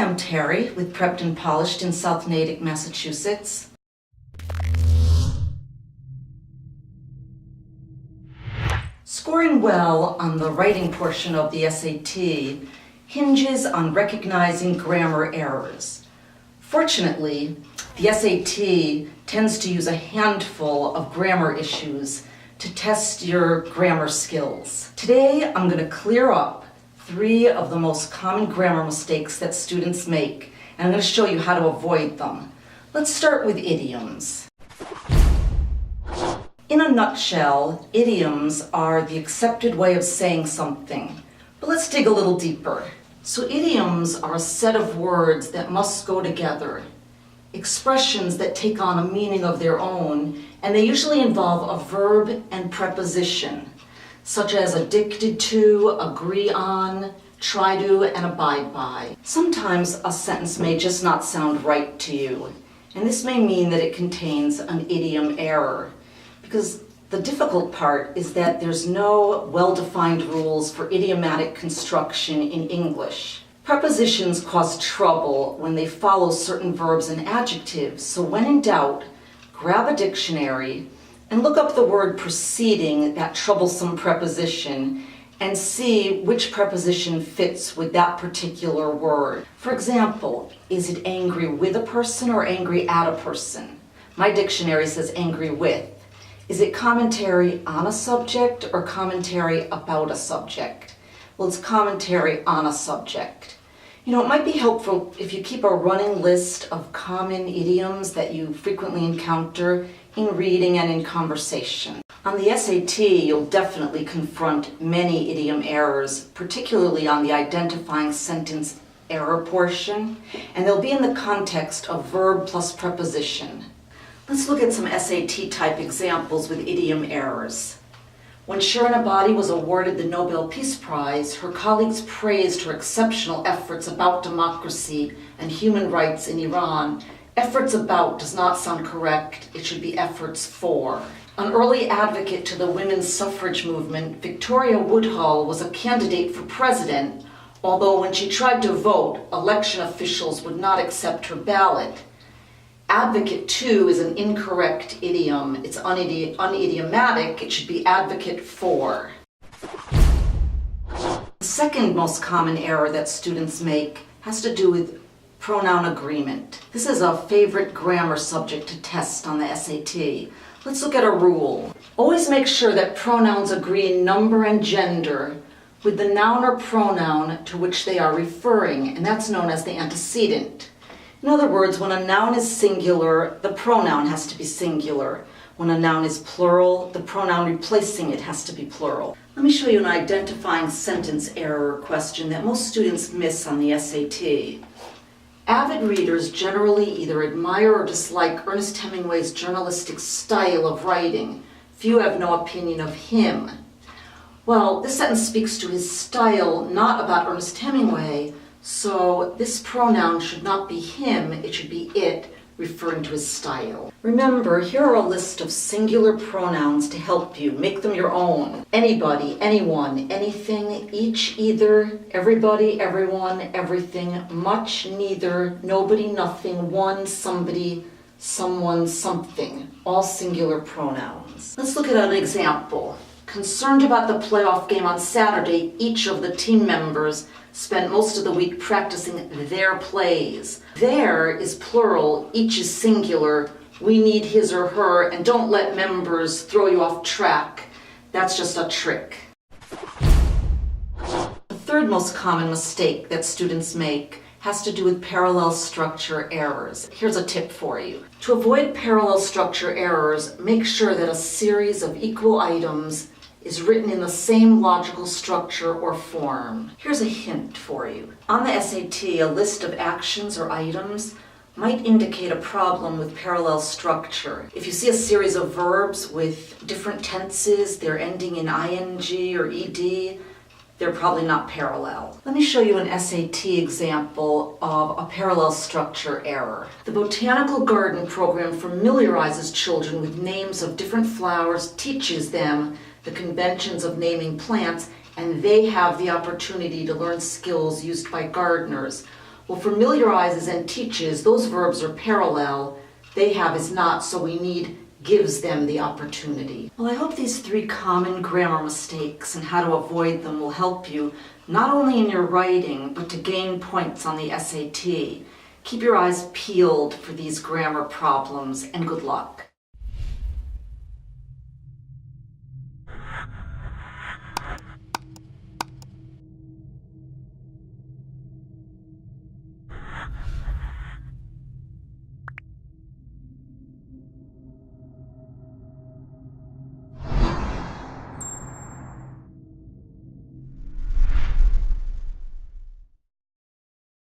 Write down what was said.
I'm Terri with Prepped and Polished in South Natick, Massachusetts. Scoring well on the writing portion of the SAT hinges on recognizing grammar errors. Fortunately, the SAT tends to use a handful of grammar issues to test your grammar skills. Today, I'm going to clear up 3 of the most common grammar mistakes that students make, and I'm going to show you how to avoid them. Let's start with idioms. In a nutshell, idioms are the accepted way of saying something. But let's dig a little deeper. So idioms are a set of words that must go together, expressions that take on a meaning of their own, and they usually involve a verb and preposition, such as addicted to, agree on, try to, and abide by. Sometimes a sentence may just not sound right to you, and this may mean that it contains an idiom error, because the difficult part is that there's no well-defined rules for idiomatic construction in English. Prepositions cause trouble when they follow certain verbs and adjectives, so when in doubt, grab a dictionary and look up the word preceding that troublesome preposition and see which preposition fits with that particular word. For example, is it angry with a person or angry at a person? My dictionary says angry with. Is it commentary on a subject or commentary about a subject? Well, it's commentary on a subject. You know, it might be helpful if you keep a running list of common idioms that you frequently encounter in reading and in conversation. On the SAT, you'll definitely confront many idiom errors, particularly on the identifying sentence error portion, and they'll be in the context of verb plus preposition. Let's look at some SAT type examples with idiom errors. When Shirin Ebadi was awarded the Nobel Peace Prize, her colleagues praised her exceptional efforts about democracy and human rights in Iran. Efforts about does not sound correct. It should be efforts for. An early advocate to the women's suffrage movement, Victoria Woodhull was a candidate for president, although when she tried to vote, election officials would not accept her ballot. Advocate to is an incorrect idiom. It's unidiomatic. It should be advocate for. The second most common error that students make has to do with pronoun agreement. This is a favorite grammar subject to test on the SAT. Let's look at a rule. Always make sure that pronouns agree in number and gender with the noun or pronoun to which they are referring, and that's known as the antecedent. In other words, when a noun is singular, the pronoun has to be singular. When a noun is plural, the pronoun replacing it has to be plural. Let me show you an identifying sentence error question that most students miss on the SAT. Avid readers generally either admire or dislike Ernest Hemingway's journalistic style of writing. Few have no opinion of him. Well, this sentence speaks to his style, not about Ernest Hemingway. So this pronoun should not be him, it should be it, referring to his style. Remember, here are a list of singular pronouns to help you. Make them your own. Anybody, anyone, anything, each, either, everybody, everyone, everything, much, neither, nobody, nothing, one, somebody, someone, something. All singular pronouns. Let's look at an example. Concerned about the playoff game on Saturday, each of the team members spent most of the week practicing their plays. Their is plural, each is singular. We need his or her, and don't let members throw you off track. That's just a trick. The third most common mistake that students make has to do with parallel structure errors. Here's a tip for you. To avoid parallel structure errors, make sure that a series of equal items is written in the same logical structure or form. Here's a hint for you. On the SAT, a list of actions or items might indicate a problem with parallel structure. If you see a series of verbs with different tenses, they're ending in ing or ed, they're probably not parallel. Let me show you an SAT example of a parallel structure error. The Botanical Garden program familiarizes children with names of different flowers, teaches them the conventions of naming plants, and they have the opportunity to learn skills used by gardeners. Well, familiarizes and teaches, those verbs are parallel. They have is not, so we need gives them the opportunity. Well, I hope these 3 common grammar mistakes and how to avoid them will help you not only in your writing, but to gain points on the SAT. Keep your eyes peeled for these grammar problems, and good luck.